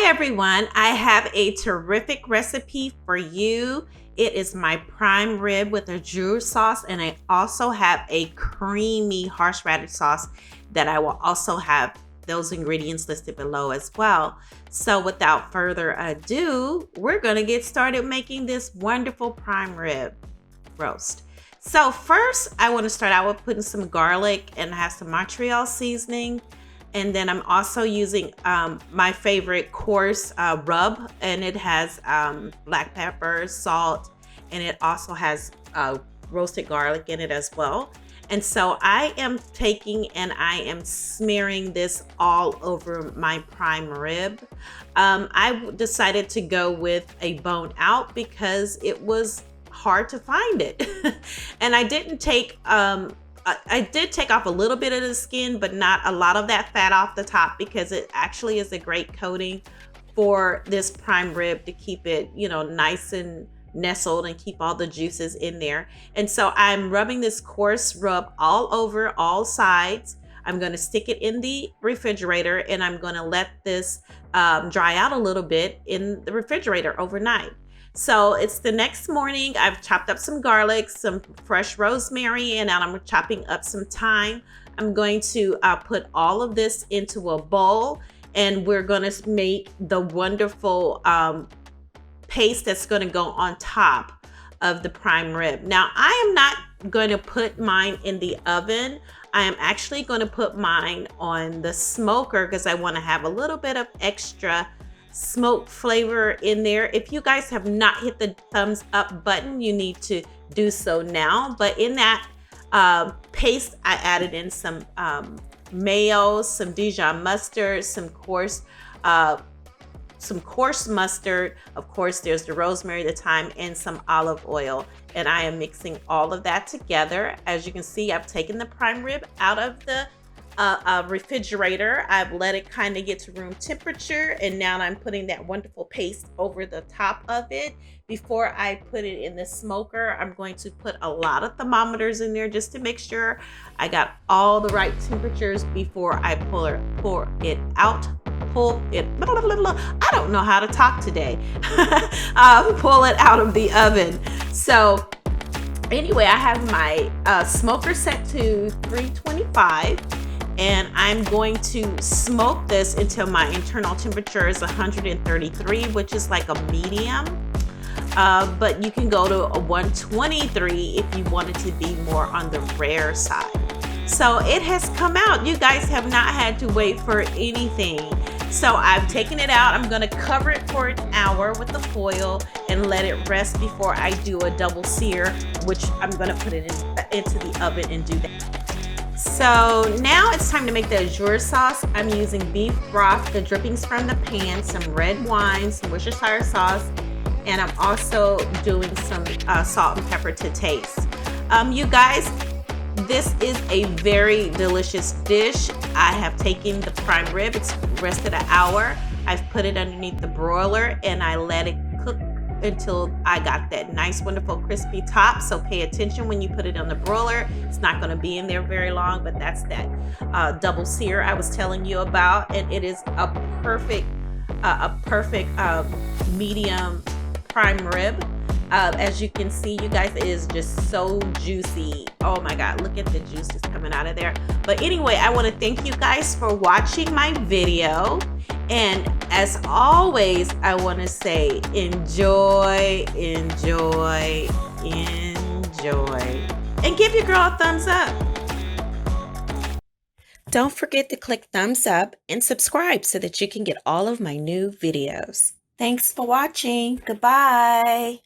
Hi everyone, I have a terrific recipe for you. It is my prime rib with Azure sauce, and I also have a creamy horseradish sauce that I will also have those ingredients listed below as well. So without further ado, we're gonna get started making this wonderful prime rib roast. So first, I want to start out with putting some garlic, and I have some Montreal seasoning. And then I'm also using my favorite coarse rub, and it has black pepper, salt, and it also has roasted garlic in it as well. And so I am taking and I am smearing this all over my prime rib. I decided to go with a bone out because it was hard to find it. And I didn't take I did take off a little bit of the skin, but not a lot of that fat off the top, because it actually is a great coating for this prime rib to keep it, you know, nice and nestled and keep all the juices in there. And so I'm rubbing this coarse rub all over all sides. I'm going to stick it in the refrigerator, and I'm going to let this dry out a little bit in the refrigerator overnight. So it's the next morning. I've chopped up some garlic, some fresh rosemary, and now I'm chopping up some thyme. I'm going to put all of this into a bowl, and we're going to make the wonderful paste that's going to go on top of the prime rib. Now, I am not going to put mine in the oven. I am actually going to put mine on the smoker because I want to have a little bit of extra smoke flavor in there. If you guys have not hit the thumbs up button, you need to do so now. But in that paste, I added in some mayo, some Dijon mustard, some coarse mustard. Of course, there's the rosemary, the thyme, and some olive oil. And I am mixing all of that together. As you can see, I've taken the prime rib out of the refrigerator. I've let it kind of get to room temperature, and now I'm putting that wonderful paste over the top of it. Before I put it in the smoker, I'm going to put a lot of thermometers in there just to make sure I got all the right temperatures before I pull it out. I don't know how to talk today. Pull it out of the oven. So anyway, I have my smoker set to 325. And I'm going to smoke this until my internal temperature is 133, which is like a medium. But you can go to a 123 if you wanted to be more on the rare side. So it has come out. You guys have not had to wait for anything. So I've taken it out. I'm going to cover it for an hour with the foil and let it rest before I do a double sear, which I'm going to put it into the oven and do that. So now it's time to make the Azure sauce. I'm using beef broth, the drippings from the pan, some red wine, some worcestershire sauce, and I'm also doing some salt and pepper to taste. You guys, this is a very delicious dish. I have taken the prime rib, it's rested an hour. I've put it underneath the broiler and I let it cook until I got that nice, wonderful, crispy top. So pay attention when you put it on the broiler. It's not going to be in there very long, but that's that double sear I was telling you about. And it is a perfect medium prime rib. As you can see, you guys, it is just so juicy. Oh my God, look at the juices coming out of there. But anyway, I want to thank you guys for watching my video. And as always, I want to say enjoy, enjoy, enjoy. And give your girl a thumbs up. Don't forget to click thumbs up and subscribe so that you can get all of my new videos. Thanks for watching. Goodbye.